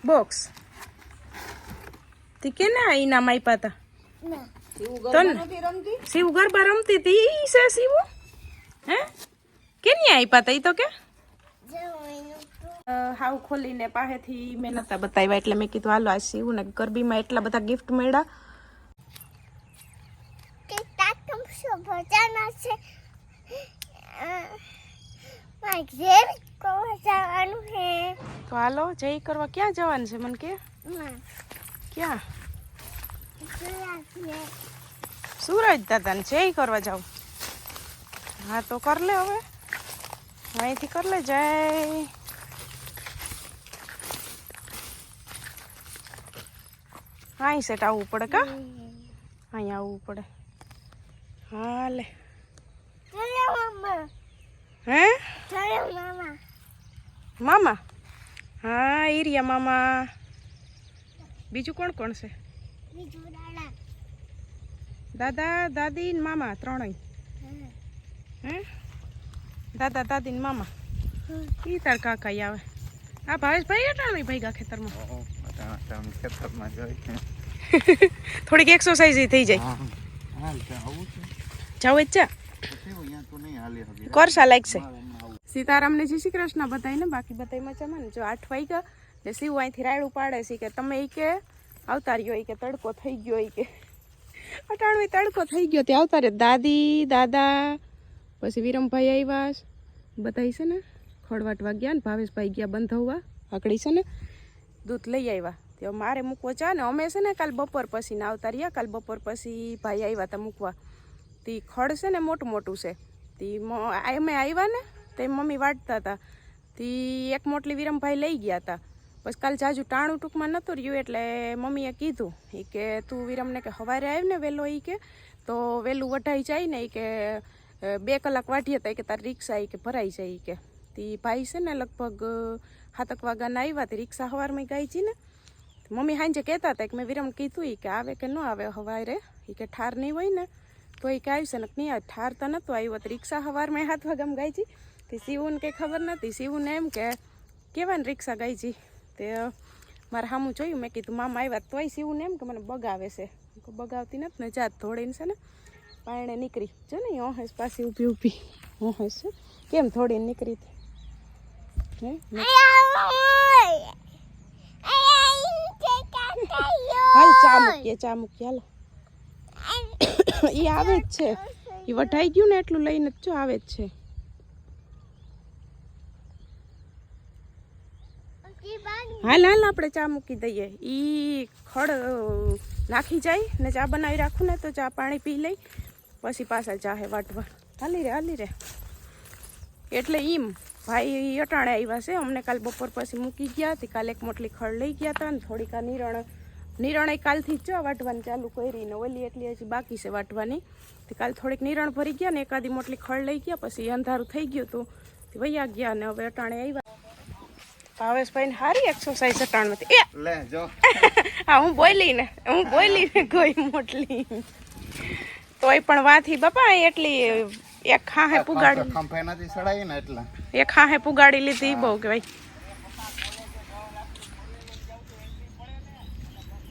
Box તી કે ના ઇનામ આપ્યા હતા શિવ ગરબા રમતી હતી ઈ છે શિવ હે કે નહીં આપ્યા હતા ઈ તો કે હાવ ખોલીને પાસેથી મેં નતા બતાવ્યા એટલે મેં કીધું હાલો આ શિવ ને ગરબીમાં એટલા બધા ગિફ્ટ મળ્યા તો હાલો જય કરવા ક્યાં જવાનું છે મને કે ક્યાં સુરજ દાદા ને જય કરવા જાવ હા તો કર લે હવે અહીંથી કર લે જય અહીં સેટ આવવું પડે કા અહીં આવવું પડે હા લે હે મામા હા ઈરિયા મામા બીજું કોણ કોણ છે દાદા દાદી ને મામા ત્રણેય હે દાદા દાદી ને મામા ઈ તાર કાકા આવે આ ભાવેશભાઈ અટાણી ભાઈગા ખેતરમાં થોડીક એક્સરસાઇઝ થઈ જાય જાવ જ છે કરશા લાગશે સીતારામને જય શ્રી કૃષ્ણ બધાને બાકી બધા મજામાં ને જો 8 વાગ્યા ને શિવ અહીંથી રાયડું પાડે છે કે તમે ઈ કે આવતા રહ્યો ઈ કે તડકો થઈ ગયો ઈ કે અટાણવી તડકો થઈ ગયો તે આવતા રે દાદી દાદા પછી વિરમભાઈ આવ્યા બધા છે ને ખડવાટવા ગયા ને ભાવેશભાઈ ગયા બંધવવા આકડી છે ને દૂધ લઈ આવ્યા તે મારે મૂકવો ચા ને અમે છે ને કાલ બપોર પછી ને આવતા રહ્યા કાલ બપોર પછી ભાઈ આવ્યા હતા મૂકવા તે ખડ છે ને મોટું મોટું છે તે અમે આવ્યા ને તે મમ્મી વાટતા હતા તે એક મોટલી વિરમભાઈ લઈ ગયા હતા પછી કાલ જાજુ ટાણું ટૂંકમાં નહોતું રહ્યું એટલે મમ્મીએ કીધું એ કે તું વિરમને કે સવારે આવ ને વહેલો એ કે તો વહેલું વઢાઈ જાય ને એ કે 2 કલાક વાઢીએ હતા કે તારી રિક્ષા એ કે ભરાઈ જાય કે તે ભાઈ છે ને લગભગ 7 વાગ્યાના આવ્યા તે રિક્ષા સવારમાં ગઈ છે ને મમ્મી સાંજે કહેતા હતા કે મેં વિરમ કીધું એ કે આવે કે ન આવે સવારે એ કે ઠાર નહીં હોય ને તો એ કે આવશે ને નહીં આવે ઠાર તો નહોતો આવ્યો તો રિક્ષા સવારમાં 7 વાગ્યામાં ગઈ છે તે શિવને કંઈ ખબર નથી શિવને એમ કે કેવાય ને રિક્ષા ગઈ છે તે મારે સામું જોયું મેં કીધું મામા આવ્યા તોય શિવને એમ કે મને બગાવે છે બગાવતી નથી ને જાત થોડીને છે ને પાણે નીકળી જો ને ઓહેસ પાસે ઊભી ઊભી ઓહેસ છે કેમ થોડીને નીકળી હતી હાલ ચા મૂકીએ હાલો એ આવે જ છે એ વઢાઈ ગયું ને એટલું લઈને જ જો આવે જ છે હાલ હાલ આપણે ચા મૂકી દઈએ ઈ ખડ નાખી જાય ને ચા બનાવી રાખું ને તો ચા પાણી પી લઈ પછી પાછા ચાહે વાટવા હાલી રે એટલે એમ ભાઈ અટાણે આવ્યા છે અમને કાલ બપોર પછી મૂકી ગયા હતી કાલે એક મોટલી ખડ લઈ ગયા હતા ને થોડીક આ નિરણ કાલથી જ વાટવાની ચાલુ કરી ને ઓલી એટલી હજી બાકી છે વાટવાની કાલ થોડીક નિરણ ભરી ગયા ને એકાદી મોટલી ખડ લઈ ગયા પછી અંધારું થઈ ગયું હતું વૈયા ગયા ને હવે અટાણે આવ્યા ભાવેશભાઈ ને સારી એક્સરસાઇઝ અટાણમાંથી લે જો હા હું બોલી ને કોઈ મોટલી તોય પણ વાથી બાપા એટલી એક ખાહે પુગાડી ખંભે નથી સડાઈ ને એટલા એક ખાહે પુગાડી લીધી બહુ કે ભાઈ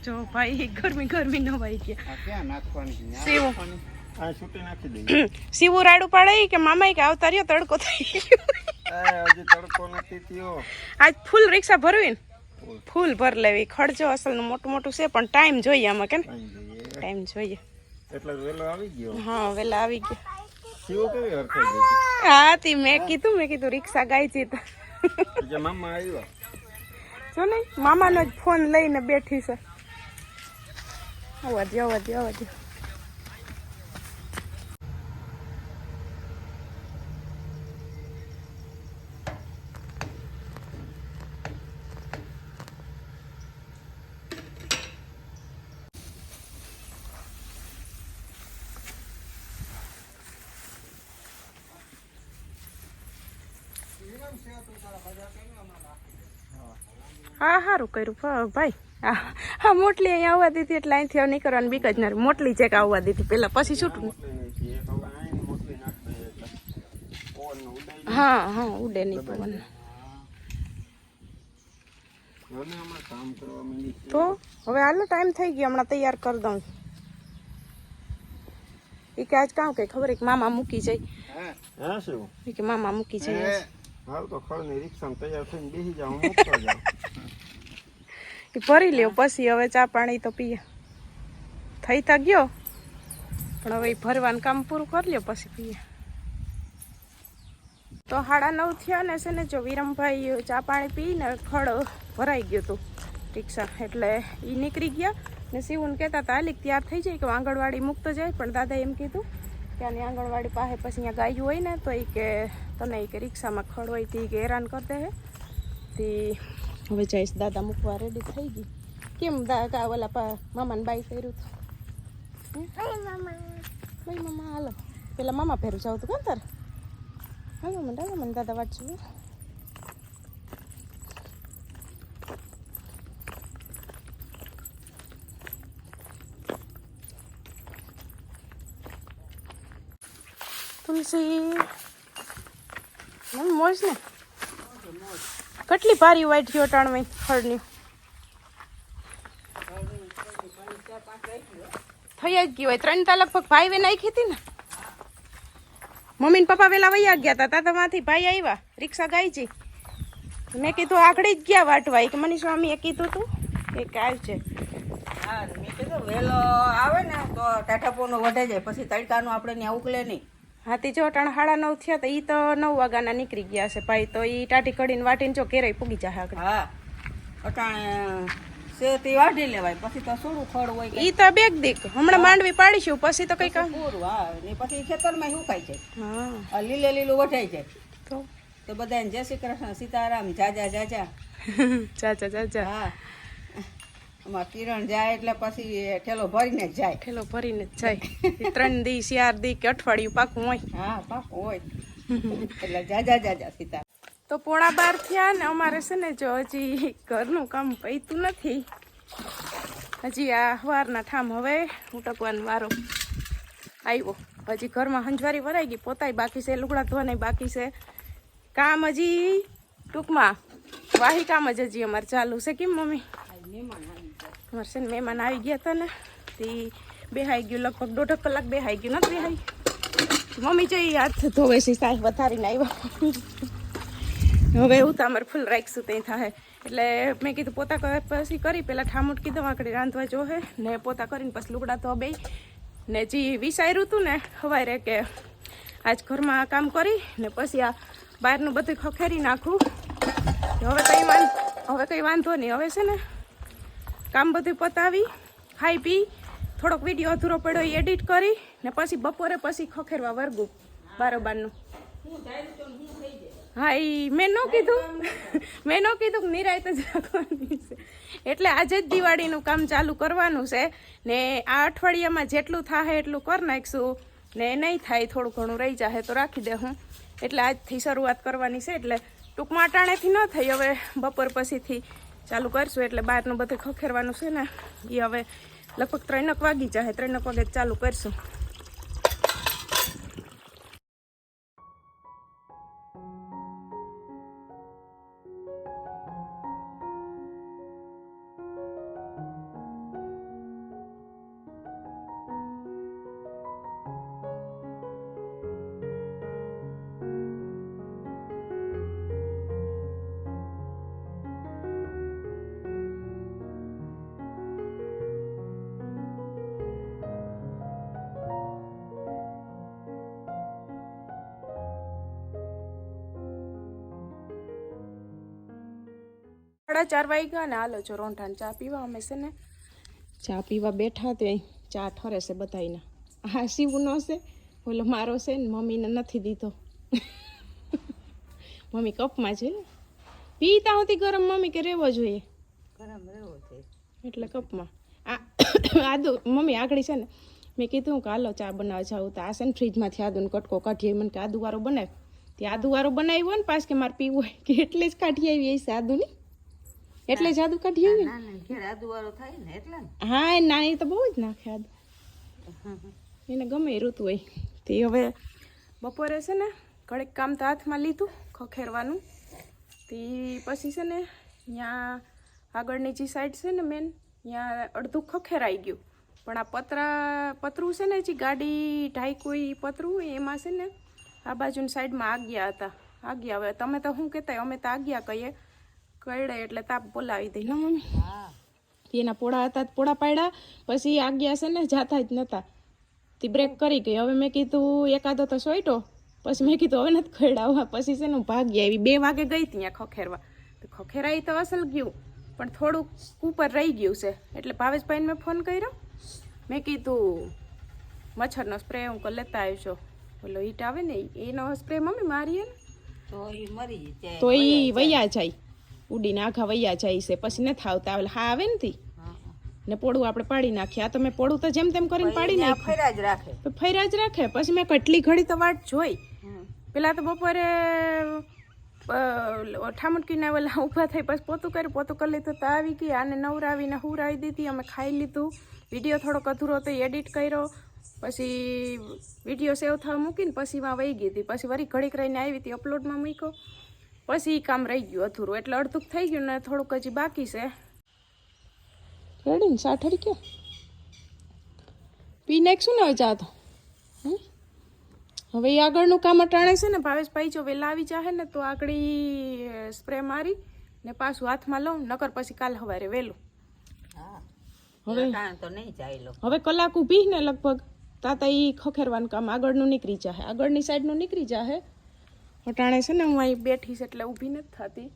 જો ભાઈ ગરમી ન વાઈ ગયા ક્યાં નાખવાની શિવ આ છૂટી નાખી દે શિવ રાડું પાડે કે મામા કે આવતા રહ્યો તડકો થઈ ગયો હજી તડકો નથી થયો આજ ફૂલ રિક્ષા ભરવી ને ફૂલ ભર લેવી ખર્ચો અસલ નું મોટું છે પણ ટાઈમ જોઈએ આમાં કે ટાઈમ જોઈએ એટલે વેલો આવી ગયો હા વેલા આવી ગયો શિવ કેવી હરખાઈ ગઈ હા તી મેં કીધું રિક્ષા ગાઈ છે તો મામા આવ્યા જો ને મામાનો જ ફોન લઈને બેઠી છે આવવા દે હા સારું કર્યું ભાઈ હા મોટલી અહીંયા આવવા દીધી એટલે અહીંથી નહીં કરવાની બીક જ ના મોટલી ચેક આવવા દીધી પેલા પછી છૂટું હા ઉડે નહીં પવન તો હવે હાલો ટાઈમ થઈ ગયો, હમણાં તૈયાર કરી દઉં. એ કે આજ કામ કે ખબર કે મામા મૂકી જાય. હા શું એ કે મામા મૂકી જાય. હાલ તો ખળની રિક્ષામાં તૈયાર થઈને બેસી જાઉં, મૂકતો જાઉં. એ ભરી લ્યો પછી હવે ચા પાણી તો પીએ. થઈ તા ગયો પણ હવે ભરવાનું કામ પૂરું કરી લ્યો પછી પીએ. તો 9:30 થયા ને છે ને, જો વિરમભાઈ ચા પાણી પીને ખડ ભરાઈ ગયું હતું રિક્ષા, એટલે એ નીકળી ગયા ને. શિવને કહેતા હતા હાલીક તૈયાર થઈ જાય કે આંગણવાડી મૂકતો જાય, પણ દાદા એમ કીધું કે આની આંગણવાડી પાસે પછી અહીંયા ગાયું હોય ને તો એ કે તને કે રિક્ષામાં ખડ હોય તે કે હેરાન કરી દે. તે હવે જઈશ દાદા મૂકવા રેડી થઈ ગઈ. કેમ ઓલા મામાને બાઈ કર્યું હતું? ભાઈ મામા હાલો પેલા મામા ફેરું જાવ તું કેમ તારે? હાલો મને દાદા વાંચું. તુલસી મોજ ને કેટલી ભારી વાઈટ થયો ટાણમાં ખડની થઈ જ ગઈ હોય. 3 તા લગભગ ભાઈ વે નાખી હતી ને. મમ્મી ને પપ્પા વેલા વૈયા ગયા હતા, તાતામાંથી ભાઈ આવ્યા, રિક્ષા ગાયજી. મેં કીધું આગળ જ ગયા વાટવા કે મનીષ મામીએ કીધું તું એક આવશે. હા મેં કીધું વહેલો આવે ને તો ટાટાપોનો વધે જાય, પછી તડકાનું આપણે ત્યાં ઉકલે નહીં. હા તે જો અટાણ 9:30 થયા તો એ તો 9 વાગ્યાના નીકળી ગયા છે ભાઈ, તો એ ટાટી કડીને વાટીને જો કેરાય પૂગી જાય આગળ. હા અટાણે સેતી વાઢી લેવાય, પછી તો સોડું ખડ હોય ઈ તો બેગ દીક હમણાં માંડવી પાડીશું પછી તો કઈ કામ પૂરું. હા ને પછી ખેતરમાં સુકાઈ જાય. હા આ લીલે લીલું વઢાઈ જાય. તો બધાને જય શ્રી કૃષ્ણ, સીતારામ, જાજા જાજા. ચાચા ચાચા. હા આમાં કિરણ જાય એટલે પછી ઠેલો ભરીને જ જાય. ઠેલો ભરીને જ જાય. 3 દી 4 દી કે અઠવાડિયું પાકું હોય. હા પાકું હોય એટલે જાજા જાજા સીતારામ. તો 11:15 થયા ને અમારે છે ને જો હજી ઘરનું કામ પૈતું નથી. હજી આ સવારના ઠામ હવે ઉટકવાનો વારો આવ્યો. હજી ઘરમાં હંજવારી ભરાઈ ગઈ, પોતાય બાકી છે, લુગડા ધોવાના બાકી છે. કામ હજી ટૂંકમાં વાહી કામ જ હજી અમારે ચાલુ છે. કેમ મમ્મી? અમારે છે ને મહેમાન આવી ગયા હતા ને તે બેહાઈ ગયું, લગભગ 1.5 કલાક બેહાઈ ગયું. નથી બેહાઈ મમ્મી જઈ હાથ ધોવે છે, સાહેબ વધારીને આવ્યા. હવે એવું તો અમારે ફૂલ રાખીશું ત્યાં થાય એટલે મેં કીધું પોતા પછી કરી પહેલાં ઠામુટ કીધું આકડી રાંધવા જોહે ને પોતા કરીને પછી લુગડા તો બે ને જે વિચાર્યું હતું ને સવારે કે આજ ઘરમાં કામ કરી ને પછી આ બહારનું બધું ખખેરી નાખું. હવે કંઈ વાંધો નહીં. હવે છે ને કામ બધું પતાવી ખાઈ પી થોડોક વિડીયો અધૂરો પડ્યો એડિટ કરી ને પછી બપોરે પછી ખખેરવા વર્ગું બારોબારનું. હા એ મેં ન કીધું કે નિરાયત જ રાખવાની છે. એટલે આજે જ દિવાળીનું કામ ચાલુ કરવાનું છે ને આ અઠવાડિયામાં જેટલું થાય એટલું કરી નાખીશું ને નહીં થાય થોડું ઘણું રહી જાય તો રાખી દે હું. એટલે આજથી શરૂઆત કરવાની છે. એટલે ટૂંકમાં અટાણેથી ન થઈ, હવે બપોર પછીથી ચાલુ કરશું. એટલે બહારનું બધું ખખેરવાનું છે ને એ હવે લગભગ 3 વાગી જાય. 3 વાગે ચાલુ કરશું. સાડા 4 વાગ્યા ને હાલો છો રોંઠાને ચા પીવા. અમે છે ને ચા પીવા બેઠા તો ચા ઠરે છે બધાને. હા શિવનો છે, ઓલો મારો છે ને મમ્મીને નથી દીધો. મમ્મી કપમાં છે ને પીતા હોતી ગરમ મમ્મી કે રહેવો જોઈએ ગરમ રહેવો જોઈએ એટલે કપમાં. આ આદુ મમ્મી આગળ છે ને મેં કીધું કે હાલો ચા બનાવવા જાઉં તો આ છે ને ફ્રીજમાંથી આદુનો કટકો કાઢીએ. મને કે આદુવાળો બનાવ, તે આદુવાળો બનાવ્યો ને પાછ કે મારે પીવું હોય કે એટલે જ કાઢી આવી છે આદુની, એટલે જ આદુ કાઢી આવી. આદુવાળો થાય ને એટલે. હા નાની તો બહુ જ નાખે આદુ, એને ગમે એ ઋતુ હોય. તે હવે બપોરે છે ને ઘડીક કામ તો હાથમાં લીધું ખખેરવાનું. તે પછી છે ને ત્યાં આગળની જે સાઈડ છે ને મેન ત્યાં અડધું ખખેરાઈ ગયું, પણ આ પતરું છે ને જે ગાડી ઢાંક્યું એ પતરું એમાં છે ને આ બાજુની સાઈડમાં આગિયા હતા. આગિયા, હવે તમે તો શું કહેતા, અમે તો આગિયા કહીએ, કઈડે એટલે તાપ બોલાવી દઈ ને મમ્મી. એના પોળા હતા પોળા પાડ્યા, પછી આગિયા છે ને જાતા જ નતા, તે બ્રેક કરી ગઈ. હવે મેં કીધું એકાદો તો સોઈટો, પછી મેં કીધું હવે નથી ખવડાવવા. પછી છે ને હું ભાગી આવી, 2 વાગે ગઈ ત્યાં ખખેરવા. તો ખખેરાઈ તો અસલ ગયું, પણ થોડુંક ઉપર રહી ગયું છે. એટલે ભાવેશભાઈને મેં ફોન કર્યો, મેં કીધું મચ્છરનો સ્પ્રે હું લેતા આવજો, ઓલો હીટ આવે ને એનો સ્પ્રે મમ્મી મારીએ ને તો એ મરી જાય, તો એ વૈયા જાય, ઉડીને આખા વૈયા જાય છે. પછી નથી આવતા, હા આવે ને તી ને પોળું આપણે પાડી નાખીએ. આ તો મેં પોળું તો જેમ તેમ કરીને પાડી નાખ્યું, ફેરા જ રાખે. ફર્યા જ રાખે. પછી મેં કેટલી ઘડી તો વાટ જોઈ. પેલા તો બપોરે ઠામુટકીના ઓલા ઊભા થઈ, પછી પોતું કરી લીધું તો આવી ગઈ. આને નવરાવીને હુરાવી દીધી, અમે ખાઈ લીધું. વિડીયો થોડોક અધૂરો તો એડિટ કર્યો, પછી વિડીયો સેવ થવા મૂકીને પછી માં વહી ગઈ હતી. પછી વળી ઘડીક રહીને આવી હતી, અપલોડમાં મૂક્યો. પછી એ કામ રહી ગયું અધૂરું, એટલે અડધું થઈ ગયું ને થોડુંક હજી બાકી છે. રેડી ને સાઠડી ક્યાં પી નાખશું ને હવે ચા તો. હવે એ આગળનું કામ અટાણે છે ને ભાવેશભાઈ જો વહેલા આવી જાહે ને તો આગળ સ્પ્રે મારી ને પાછું હાથમાં લઉં, નકર પછી કાલ સવારે વહેલું. હવે કલાક ઊભી ને લગભગ તાતા એ ખખેરવાનું કામ આગળનું નીકળી જાહે, આગળની સાઈડનું નીકળી જાહે. અટાણે છે ને હું અહીં બેઠીશ એટલે ઊભી નથી થતી.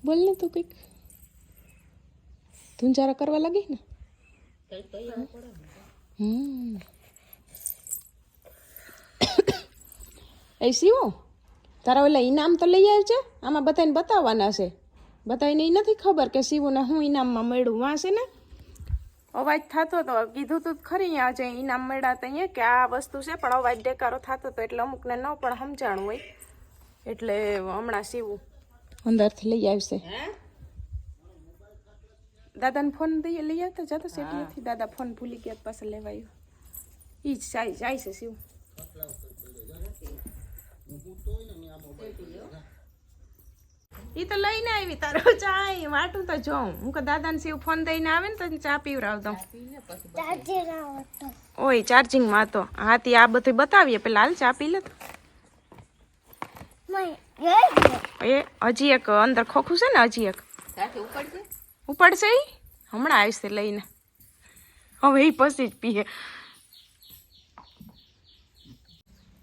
બોલ ને તું કંઈક ધુંજારા કરવા લાગી ને. એ શિવો, તારા ઓલા ઇનામ તો લઈ આવજે. આમાં બધાને બતાવવાના છે, બધાને એ નથી ખબર કે શિવુને હું ઇનામમાં મળ્યું. વાં છે ને અવાજ થતો હતો, કીધું તું ખરી આજે ઇનામ મળ્યા તો અહીંયા કે આ વસ્તુ છે, પણ અવાજ ડેકારો થતો હતો એટલે અમુકને ન પણ સમજાણું હોય, એટલે હમણાં શિવું અંદરથી લઈ આવશે. દાદાને ફોન લઈ આવતા જતો સેટીએથી, દાદા ફોન ભૂલી ગયા પાસે લેવાયો. ઈ જ જાય છે શિવ. ઈ તો લઈને આવી તારો ચા વાટું તો જોઉં હું કે દાદાને શિવ ફોન દઈને આવે ને તો ચા પીવરાવ દઉં. ઓય ચાર્જિંગમાં તો હાથી આ બધું બતાવીએ પેલા. હાલ ચા પી લે. એ હજી એક અંદર ખોખું છે ને, હજી એક ઉપડશે. ઈ હમણાં આવશે લઈને, હવે એ પછી જ પીએ.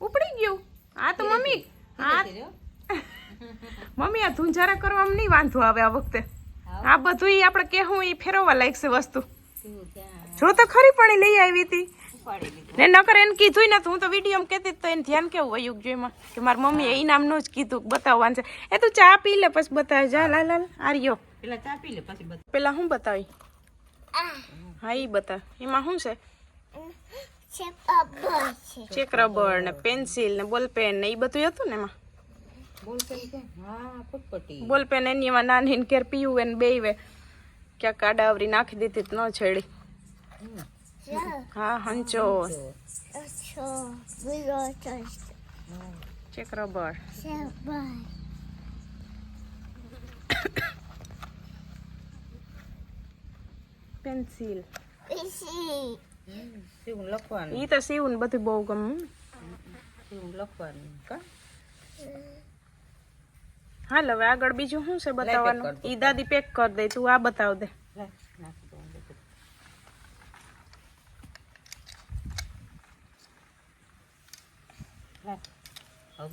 ઉપડી ગયું. આ તો મમ્મી મમ્મી આ ધુંજારા કરવામાં નહીં વાંધો આવે આ વખતે. આ બધું આપણે કેવું એ ફેરવવા લાગશે વસ્તુ. જો તો ખરી પણ લઈ આવી હતી ને, નકર એને કીધું ને. હું તો વિડીયો કેતી તો એને ધ્યાન કેવું વયું જોઈમાં કે મારી મમ્મીએ ઇનામનું જ કીધું બતાવવાનું છે. એ તું ચા પી લે પછી બતાવે. જા લાલ લાલ આર્યો પેલા ચા પી લે પછી બતાવ. પેલા શું બતાવી? હા એ બતાવ. એમાં શું છે? ચેક રબર ને પેન્સિલ ને બોલ પેન ને એ બધું હતું ને એમાં. બોલ પેન એની એમાં નાની કેર પીવું એને બેવે ક્યાંક કાડાવરી નાખી દીધી ન છેડી. હા હંચો ચેક રબર પેન્સિલ લખવાનું. ઈ તો સીવું ને બધું બહુ ગમે લખવાનું. હાલ હવે આગળ બીજું શું છે બતાવવાનું? ઈ દાદી પેક કરી દે, તું આ બતાવ દે.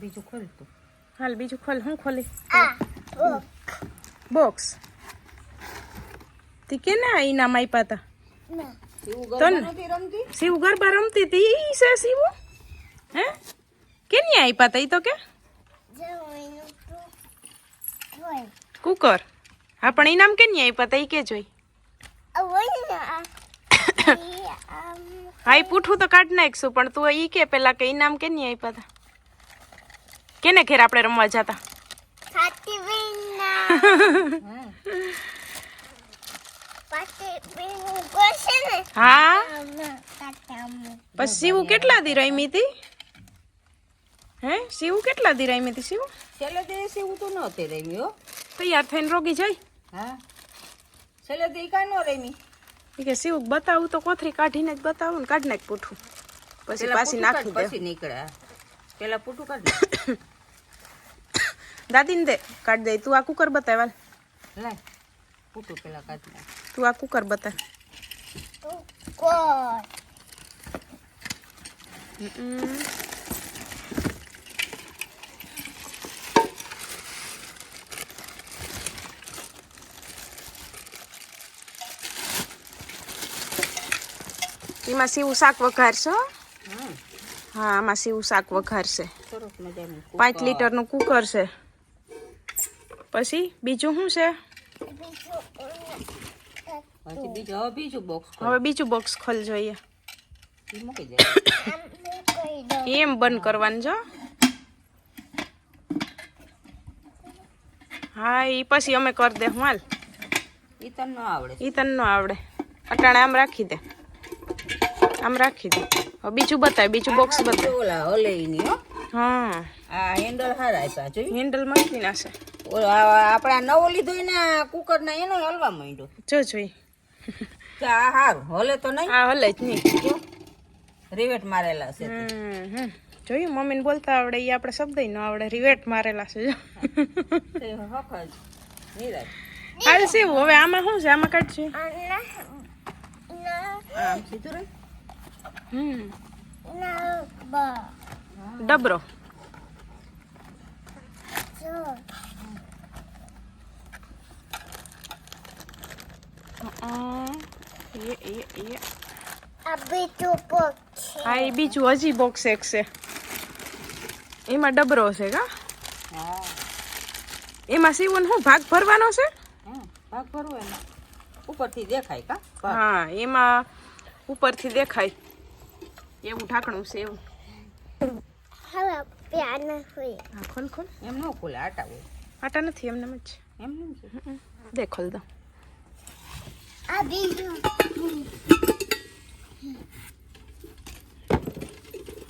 બીજું ખોલ તું. હાલ બીજું ખોલ. હું ખોલી? બોક્સ. તી કે ના ઇનામ આપ્યા હતા? શિવ ગરબા રમતી હતી. ઈ છે શિવ? હે કેની આપ્યા હતા? ઈ તો કે કુકર. હા પણ ઇનામ કેની આપ્યા હતા? ઈ કે જોઈ. હા ઈ પૂઠું તો કાઢ નાખશું, પણ તું ઈ કે પેલા કે ઇનામ કેની આપ્યા હતા? કેને ઘેર આપણે રમવા જતા? હા પછી શિવ કેટલા દી રમી હતી? હે સીવું કેટલા દી રામી હતી સીવું છેલ્લે તે સીવું તો ન તે રેમી હો. તૈયાર થઈને રોગી જાય હા છેલ્લે તે કાંઈ ન રેમી. એ કે સીવું બતાવું તો કોથરી કાઢીને જ બતાવું ને કાઢી નાખ પૂઠું પછી પેલા પાછી પૂઠું નાખી કાઢ, દે પછી નીકળે. પેલા પૂઠું કાઢ નાખ. દાદીને દે કાઢ દે તું આ કુકર બતાવ લાય પૂઠું પેલા કાઢ નાખ. તું આ કુકર બતાવ એમાં સીવું શાક વઘારશો હા હા આમાં સીવું શાક વઘારશે સરસ મજાનું 5 લીટરનું કુકર છે પછી બીજું શું છે પછી બીજું બોક્સ હવે બીજું બોક્સ ખોલ જોઈએ મૂકી દે. એમ બંધ કરવાનું જો હા એ પછી અમે કરી દે હાલ ઈ તને ન આવડે. એ તને ન આવડે અટાણે આમ રાખી દે આમ રાખી દે હવે બીજું બતાય બીજું બોક્સ બતાય ઓલા હલે ઈ ની હો. હા આ હેન્ડલ હારા આપ્યા જોઈ. હેન્ડલ મસ્તી નાશે આપણા નવો લીધો ને કુકર ના એનો હલવા માંડ્યો. જો જોઈ કે આ હારું હલે તો નહીં. આ હલે જ નહીં જો રિવેટ મારેલા છે તે. જોયું મમ્મીને બોલતા આવડે એ આપણે શબ્દ ન આવડે રિવેટ મારેલા છે જો તે હક જ નિરાશ. હાલ સીવું હવે આમાં શું છે આમાં કાઢશે આમ સીધું રહે. ડબરો હા એ બીજું હજી બોક્સ એક છે એમાં ડબરો છે કા હા એમાં સીવન શું ભાગ ભરવાનો છે હા ભાગ ભરવો એમાં ઉપરથી દેખાય કા ભાગ. હા એમાં ઉપરથી દેખાય એવું ઢાંકણું છે એવું હા ખોલ ખોલ એમ ન ખોલે આટા હોય આટા નથી એમને જ એમ નહીં છે. દે ખોલ દો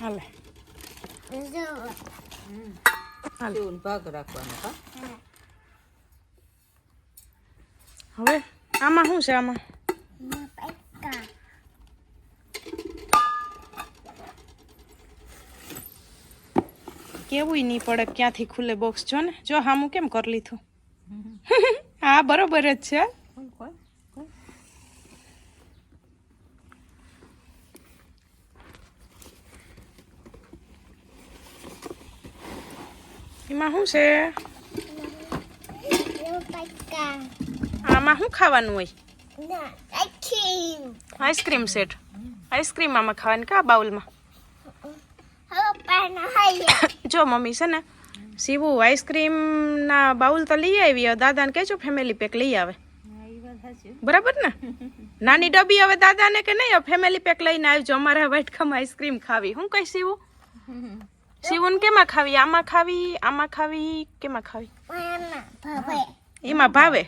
હાલે હાલ સીવું ભાગ રાખવાનો કા. હવે આમાં શું છે આમાં કેવું નહીં પડે ક્યાંથી ખુલે બોક્સ જો ને જો હામું કેમ કરી લીધું હા બરોબર જ છે ખોલ ખોલ ખોલ. એમાં શું છે આમાં શું ખાવાનું હોય આઈસ્ક્રીમ સેટ આઈસ્ક્રીમ આમાં ખાવાની કા બાઉલમાં જો મમ્મી છે ને સીવું આઈસ્ક્રીમના બાઉલ તો લઈ આવી દાદાને કહેજો ફેમિલી પેક લઈ આવે હા ઈ વાત સાચી. બરાબર ને નાની ડબ્બી હવે દાદાને કે નહીં ફેમિલી પેક લઈને આવજો અમારે વાટકામાં આઈસ્ક્રીમ ખાવી હું કઈ સીવું સીવું કેમાં ખાવી આમાં ખાવી કેમાં ખાવી એમાં ભાવે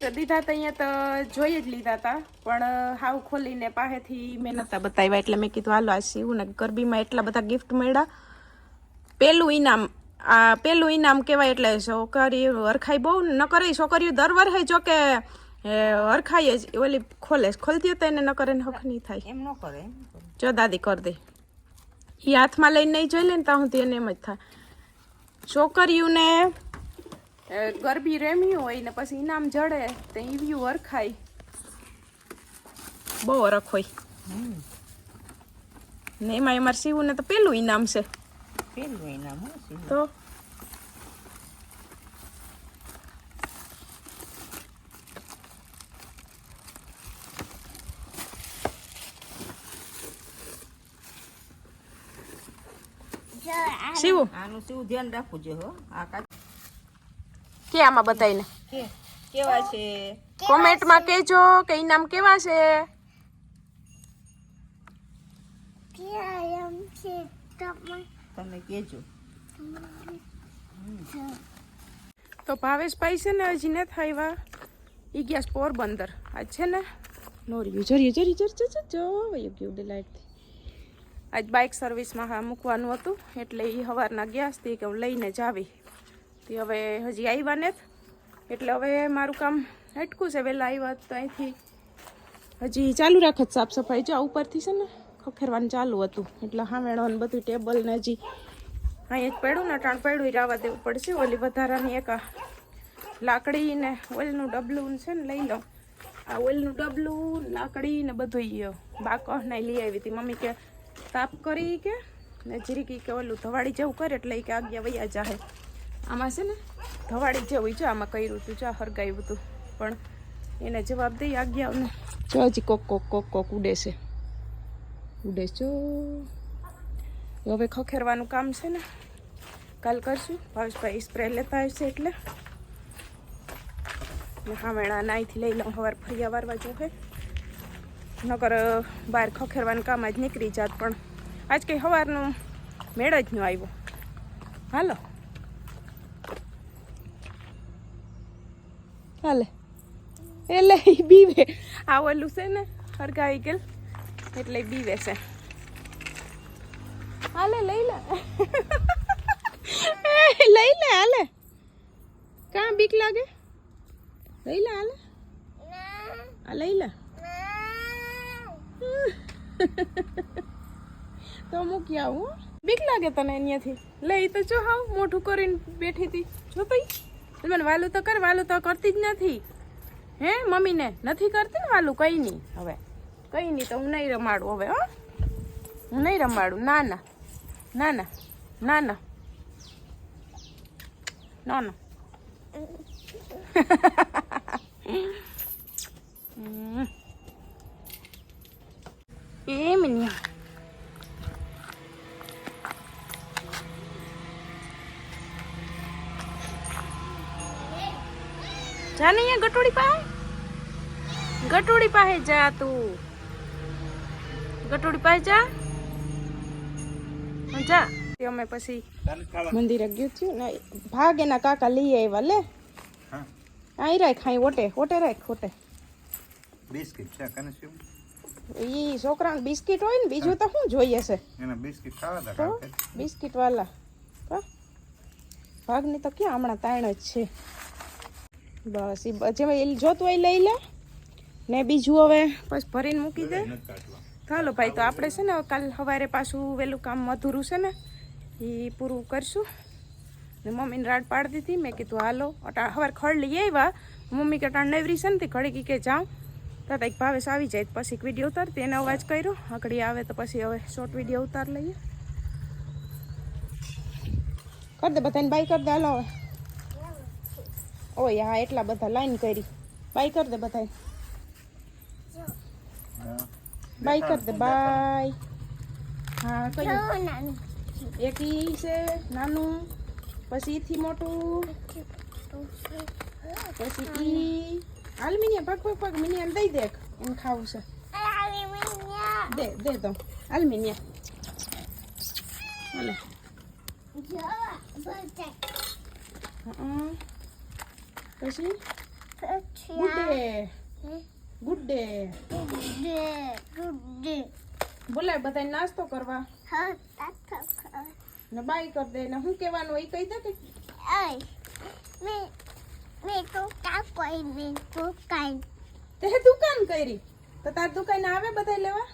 તો દીધા તો અહીંયા તો જોઈ જ લીધા હતા પણ હાવ ખોલીને પાસેથી મેં નતા બતાવ્યા એટલે મેં કીધું હાલો આ સીવું ને ગરબીમાં એટલા બધા ગિફ્ટ મળ્યા પેલું ઇનામ કહેવાય એટલે છોકરી હરખાઈ બહુ ન કરે છોકરીઓ દર વર્ષે જો કે હરખાઈ જ ઓલી ખોલતી હતા એને ન કરે ને હક નહીં થાય એમ ન કરે એમ ન કરે. જો દાદી કરી દે એ હાથમાં લઈને નહીં જોઈ લે ને ત્યાં સુધી એને એમ જ થાય છોકરીઓને ગરબી રેમી હોય ને પછી ઇનામ જડે તો ઈવ્યું હરખાય બહુ હરખ હોય ને એમાં અમારે સીવું ને તો પેલું ઇનામ છે પેલું ઇનામ હો સીવું. તો સીવું આનું સીવું ધ્યાન રાખવું જોઈએ હો. આ કાચ કે આમાં બતાવીને કેવા છે કોમેન્ટમાં કહેજો કે ઇનામ કેવા છે તમે કહેજો. તો ભાવેશભાઈ છે ને હજી નથી આવ્યા ઈ ગયા પોરબંદર આજ છે ને નોર્યું જરી વયું ગયું ડિલાઇટથી આજ બાઇક સર્વિસમાં હા મૂકવાનું હતું એટલે એ સવારના ગયા હતી કે હું લઈને જ આવી તે હવે હજી આવ્યા ને એટલે હવે મારું કામ અટકું છે. વહેલા આવ્યા તો અહીંથી હજી ચાલુ રાખત સાફ સફાઈ. જો ઉપરથી છે ને ખખેરવાનું ચાલુ હતું એટલે હા મેળવાનું બધું ટેબલ ને હજી અહીં જ પડ્યું ને ટાણ પડ્યું રાવા દેવું પડશે. ઓલી વધારાની એક લાકડી ને ઓઇલનું ડબલું છે ને લઈ લઉં. આ ઓઇલનું ડબલું લાકડી ને બધું બાકસ ને લઈ આવી હતી મમ્મી કે તાપ કરી કે ને જીરીકી કે ઓલું ધવાડી જેવું કરે એટલે કે આગળ વૈયા જાહે. આમાં છે ને ધવાડી જેવું છે આમાં કર્યું હતું ચા હરગાવ્યું હતું પણ એને જવાબ દઈ આજ્ઞાઓને જો હજી કોક કોક કોક કોક ઉડે છે જો હવે ખખેરવાનું કામ છે ને કાલ કરશું. ભાવેશભાઈ સ્પ્રે લેતા આવશે એટલે હા મેળા નાઈથી લઈ લઉં. સવાર ફરિયા વારવા જોશે નકર બહાર ખખેરવાનું કામ આજ નીકળી જાત પણ આજ કંઈ સવારનું મેળ જ ન આવ્યો. હાલો હાલે એટલે બીવે આ ઓલું છે ને હરગાવી ગયેલ એટલે બીવે છે. હાલે લઈ લે લઈ લે હાલે કાં બીક લાગે લઈ લે હાલે આ લઈ લે તો મૂકી આવું. બીક લાગે તને અહીંયાથી લઈ તો જો હાવ મોઢું કરીને બેઠી હતી જો તઈ મને વાલું તો કર. વાલું તો કરતી જ નથી હે મમ્મીને નથી કરતી ને વાલું કઈ નહીં. હવે કઈ નહીં તો હું નહીં રમાડું હવે. હો હું નહીં રમાડું. ના ના ના ના ના ના ના ના એમ નહીં જા ને અહીંયા ગટોડી પાસે જા. તું ગટોડી પાસે જા જા. અમે પછી મંદિરે ગયું થયું ને ભાગ એના કાકા લઈ આવ્યા. લે અહીં રાખ ખાઈ ઓટે ઓટે રાખ ઓટે. બિસ્કિટ છે કને શું ઈ છોકરાને બિસ્કિટ હોય ને બીજું તો શું જોઈએ છે એના બિસ્કિટ ખાવા તો બિસ્કિટ વાલા ભાગની તો ક્યાં હમણાં તાણ જ છે. બસ એ જેમાં જોતું હોય લઈ લે ને બીજું હવે પછી ભરીને મૂકી દે. ચાલો ભાઈ તો આપણે છે ને કાલ સવારે પાછું વહેલું કામ અધૂરું છે ને એ પૂરું કરશું. ને મમ્મીને રાડ પાડી દીધી. મેં કીધું હાલો સવારે ખડ લઈ આવ્યા. મમ્મી કે ટાણ નવરી છે ને ઘડી કે જાઉં તો એક ભાવેશ આવી જાય પછી વિડીયો ઉતારતી એને અવાજ કર્યો. આકડી આવે તો પછી હવે શોર્ટ વિડીયો ઉતાર લઈએ. કર દે બધાને બાય કર દે. હાલો હવે ઓય હા એટલા બધા લાઈન કરી. બાય કર દે બધાને. બાય કર દે બાય. હા કયું એક ઈ છે નાનું પછી ઈથી મોટું પછી ઈ હાલ મિનિયા પગ પગ પગ મિનિયા દઈ દે એમ ખાવું છે. દે દે તો હાલ મિનિયા હાલે. પછી ગુડ ડે બોલાય બધા નાસ્તો કરવા ને બાય કર દે ને શું કહેવાનું હોય કહી દે કે તે દુકાન કરી તો તાર દુકાન આવે બધા લેવા.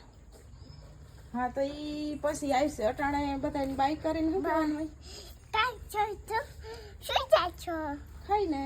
હા તો ઈ પછી આવશે. અટાણે બધાને બાય કરીને શું કહેવાનું હોય ખાઈ ને